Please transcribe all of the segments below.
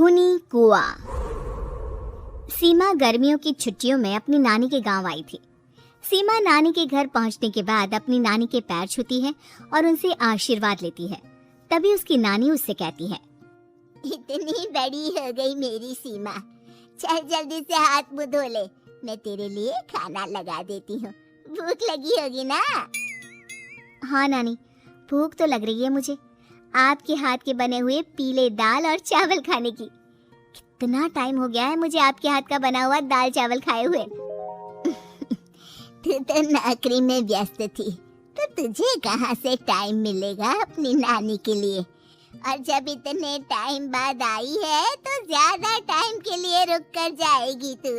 खूनी कुआं। सीमा गर्मियों की छुट्टियों में अपनी नानी के गांव आई थी। सीमा नानी के घर पहुंचने के बाद अपनी नानी के पैर छूती है और उनसे आशीर्वाद लेती है। तभी उसकी नानी उससे कहती है, इतनी बड़ी हो गई मेरी सीमा, चल जल्दी से हाथ मुंह धो ले, मैं तेरे लिए खाना लगा देती हूँ। भूख लगी होगी ना? हाँ नानी, भूख तो लग रही है मुझे, आपके हाथ के बने हुए पीले दाल और चावल खाने की। कितना टाइम हो गया है मुझे आपके हाथ का बना हुआ दाल चावल खाए हुए। तू तो नौकरी में व्यस्त थी, तो तुझे कहाँ से टाइम मिलेगा अपनी नानी के लिए? और जब इतने टाइम बाद आई है तो ज्यादा टाइम के लिए रुक कर जाएगी तू।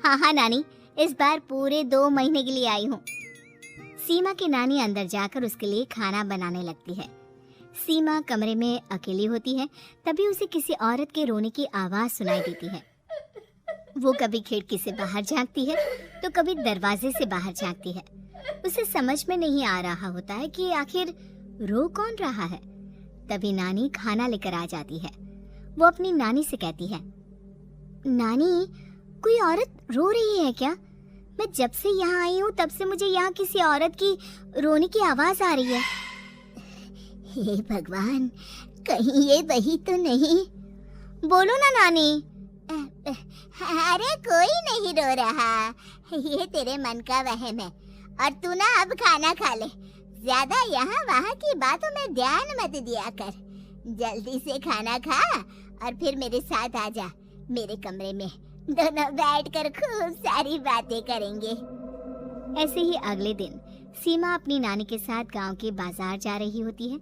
हाँ नानी, इस बार पूरे 2 महीने के लिए आई हूँ। सीमा की नानी अंदर जाकर उसके लिए खाना बनाने लगती है। सीमा कमरे में अकेली होती है, तभी उसे किसी औरत के रोने की आवाज सुनाई देती है। वो कभी खिड़की से बाहर झांकती है तो कभी दरवाजे से बाहर झांकती है। उसे समझ में नहीं आ रहा होता है कि आखिर रो कौन रहा है। तभी नानी खाना लेकर आ जाती है। वो अपनी नानी से कहती है, नानी, कोई औरत रो रही है क्या? मैं जब से यहाँ आई हूँ तब से मुझे यहाँ किसी औरत की रोने की आवाज आ रही है। हे भगवान, कहीं ये वही तो नहीं? बोलो ना नानी। अरे कोई नहीं रो रहा, ये तेरे मन का वहम है। और तू ना अब खाना खा ले, ज्यादा यहाँ वहाँ की बातों में ध्यान मत दिया कर। जल्दी से खाना खा और फिर मेरे साथ आ जा मेरे कमरे में, दोनों बैठकर खूब सारी बातें करेंगे। ऐसे ही अगले दिन सीमा अपनी नानी के साथ गांव के बाजार जा रही होती है।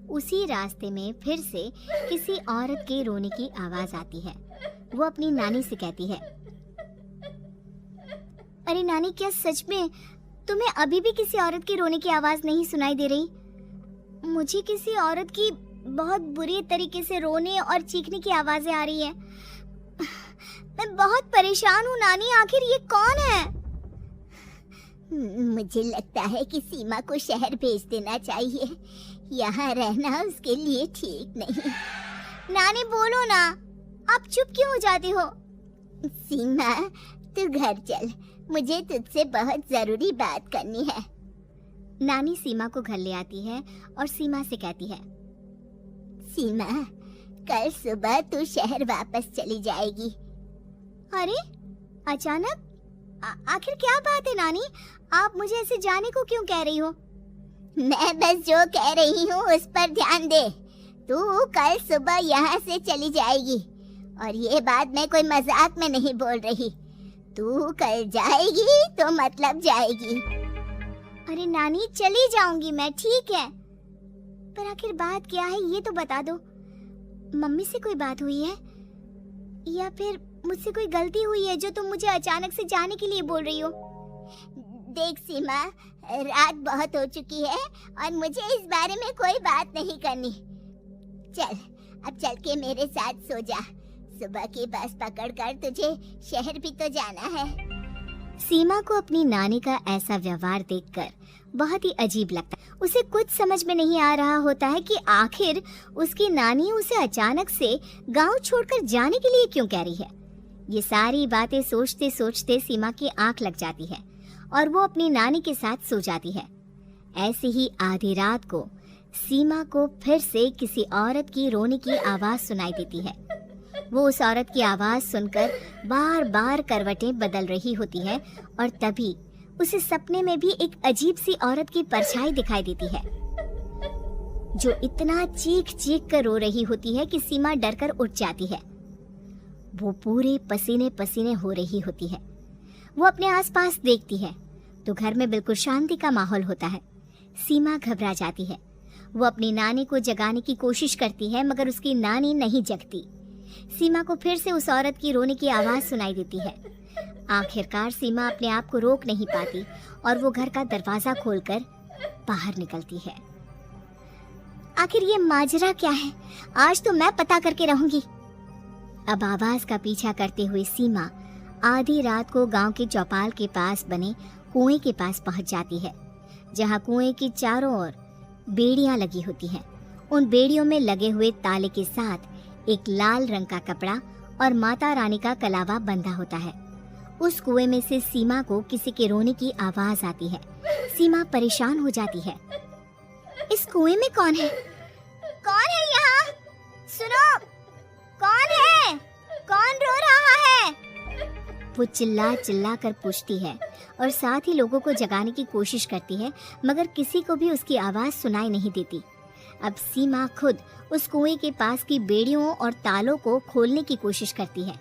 उसी रास्ते में फिर से किसी औरत के रोने की आवाज आती है। वो अपनी नानी से कहती है, अरे नानी, क्या सच में तुम्हें अभी भी किसी औरत के रोने की आवाज नहीं सुनाई दे रही? मुझे किसी औरत की बहुत बुरी तरीके से रोने और चीखने की आवाजें आ रही है। मैं बहुत परेशान हूँ नानी, आखिर ये कौन है? मुझे लगता है कि सीमा को शहर भेज देना चाहिए, यहाँ रहना उसके लिए ठीक नहीं। नानी बोलो ना, आप चुप क्यों हो जाती हो? सीमा, तू घर चल, मुझे तुझसे बहुत जरूरी बात करनी है। नानी सीमा को घर ले आती है और सीमा से कहती है, सीमा, कल सुबह तू शहर वापस चली जाएगी। अरे अचानक? आखिर क्या बात है नानी? आप मुझे ऐसे जाने को क्यों कह रही हो? मैं बस जो कह रही हूँ उस पर ध्यान दे। तू कल सुबह यहाँ से चली जाएगी, और ये बात मैं कोई मजाक में नहीं बोल रही। तू कल जाएगी तो मतलब जाएगी। अरे नानी, चली जाऊंगी मैं, ठीक है, पर आखिर बात क्या है ये तो बता दो। मम्मी से कोई बात हुई है या फिर मुझसे कोई गलती हुई है जो तुम मुझे अचानक से जाने के लिए बोल रही हो? देख सीमा, रात बहुत हो चुकी है और मुझे इस बारे में कोई बात नहीं करनी। चल, अब चल के मेरे साथ सो जा। सुबह की बस पकड़कर तुझे शहर भी तो जाना है। सीमा को अपनी नानी का ऐसा व्यवहार देखकर बहुत ही अजीब लगता है। उसे कुछ समझ में नहीं आ रहा होता है कि आखिर उसकी नानी उसे अचानक से गांव छोड़कर जाने के लिए क्यों कह रही है। ये सारी बातें सोचते सोचते सीमा की आंख लग जाती है और वो अपनी नानी के साथ सो जाती है। ऐसे ही आधी रात को सीमा को फिर से किसी औरत की रोने की आवाज सुनाई देती है। वो उस औरत की आवाज सुनकर बार बार करवटें बदल रही होती है और तभी उसे सपने में भी एक अजीब सी औरत की परछाई दिखाई देती है, जो इतना चीख चीख कर रो रही होती है कि सीमा डरकर उठ जाती है। वो पूरे पसीने पसीने हो रही होती है। वो अपने आसपास देखती है तो घर में बिल्कुल शांति का माहौल होता है। सीमा घबरा जाती है। वो अपनी नानी को जगाने की कोशिश करती है, मगर उसकी नानी नहीं जगती। सीमा को फिर से उस औरत की रोने की आवाज सुनाई देती है। आखिरकार सीमा अपने आप को रोक नहीं पाती और वो घर का दरवाजा खोलकर बाहर निकलती है। आखिर ये माजरा क्या है? आज तो मैं पता करके रहूंगी। अब आवाज का पीछा करते हुए सीमा आधी रात को गांव के चौपाल के पास बने कुएं के पास पहुंच जाती है, जहां कुएं की चारों ओर बेड़ियां लगी होती हैं। उन बेड़ियों में लगे हुए ताले के साथ एक लाल रंग का कपड़ा और माता रानी का कलावा बंधा होता है। उस कुएं में से सीमा को किसी के रोने की आवाज आती है। सीमा परेशान हो जाती है। इस कुएं में कौन है? कौन है यहाँ? सुनो, कौन है? कौन रो रहा है? वो चिल्ला चिल्ला कर पूछती है और साथ ही लोगों को जगाने की कोशिश करती है, मगर किसी को भी उसकी आवाज सुनाई नहीं देती। अब सीमा खुद उस कुएं के पास की बेड़ियों और तालों को खोलने की कोशिश करती है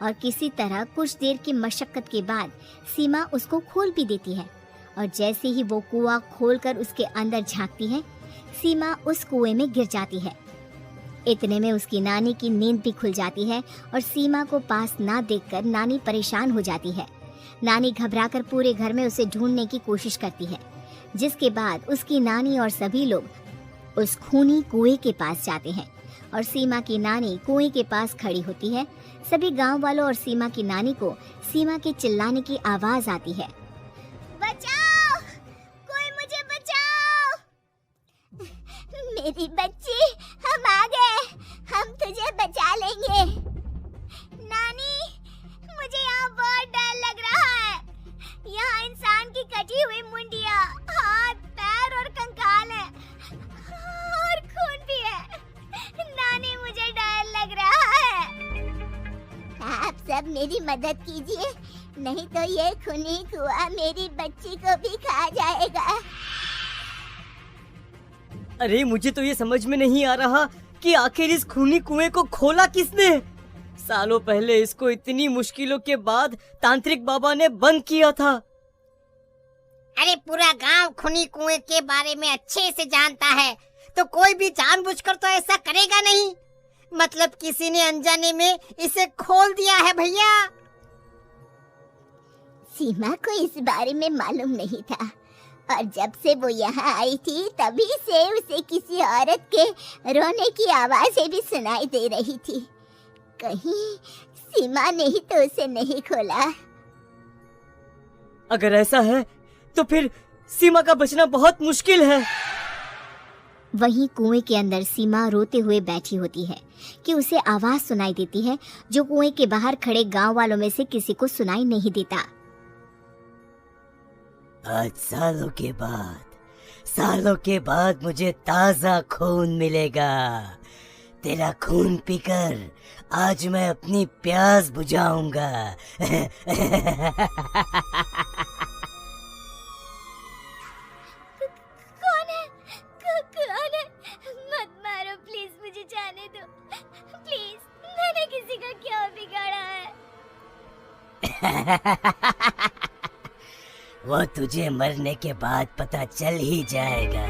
और किसी तरह कुछ देर की मशक्कत के बाद सीमा उसको खोल भी देती है। और जैसे ही वो कुआं खोलकर उसके अंदर झांकती है, सीमा उस कुएं में गिर जाती है। इतने में उसकी नानी की नींद भी खुल जाती है और सीमा को पास ना देखकर नानी परेशान हो जाती है। नानी घबराकर पूरे घर में उसे ढूंढने की कोशिश करती है, जिसके बाद उसकी नानी और सभी लोग उस खूनी कुएं के पास जाते हैं और सीमा की नानी कुएं के पास खड़ी होती है। सभी गांव वालों और सीमा की नानी को सीमा के चिल्लाने की आवाज आती है। बचाओ, कोई मुझे बचाओ। मेरी बच्ची, हम आ गए, हम तुझे बचा लेंगे। नानी, मुझे यहाँ बहुत डर लग रहा है। यहाँ इंसान की कटी हुई मुंडिया, हाथ, पैर और कंकाल है और खून भी है। नानी, मुझे डर लग रहा है। आप सब मेरी मदद कीजिए, नहीं तो ये खूनी कुआं मेरी बच्ची को भी खा जाएगा। अरे मुझे तो ये समझ में नहीं आ रहा कि आखिर इस खूनी कुएं को खोला किसने। सालों पहले इसको इतनी मुश्किलों के बाद तांत्रिक बाबा ने बंद किया था। अरे पूरा गांव खूनी कुएं के बारे में अच्छे से जानता है, तो कोई भी जानबूझकर तो ऐसा करेगा नहीं। मतलब किसी ने अनजाने में इसे खोल दिया है भैया। सीमा को इस बारे में मालूम नहीं था और जब से वो यहाँ आई थी तभी से उसे किसी औरत के रोने की आवाजें भी सुनाई दे रही थी। कहीं सीमा ने ही तो उसे नहीं खोला। अगर ऐसा है तो फिर सीमा का बचना बहुत मुश्किल है। वहीं कुएं के अंदर सीमा रोते हुए बैठी होती है कि उसे आवाज सुनाई देती है जो कुएं के बाहर खड़े गांव वालों में से किसी को सुनाई नहीं देता। आज सालों के बाद मुझे ताजा खून मिलेगा। तेरा खून पीकर आज मैं अपनी प्यास बुझाऊंगा। कौन है? मत मारो प्लीज, मुझे जाने दो प्लीज। मैंने किसी का क्या बिगाड़ा है? वो तुझे मरने के बाद पता चल ही जाएगा।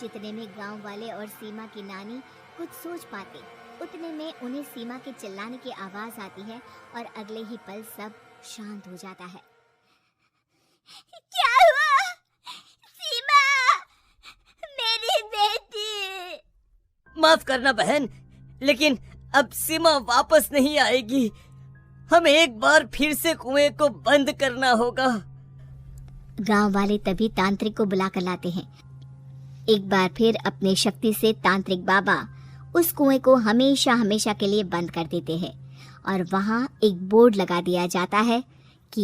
जितने में गांव वाले और सीमा की नानी कुछ सोच पाते, उतने में उन्हें सीमा के चिल्लाने की आवाज आती है और अगले ही पल सब शांत हो जाता है। क्या हुआ? सीमा, मेरी बेटी। माफ करना बहन, लेकिन अब सीमा वापस नहीं आएगी। हमें एक बार फिर से कुएं को बंद करना होगा। गांव वाले तभी तांत्रिक को बुलाकर लाते हैं। एक बार फिर अपने शक्ति से तांत्रिक बाबा उस कुएं को हमेशा हमेशा के लिए बंद कर देते हैं और वहां एक बोर्ड लगा दिया जाता है कि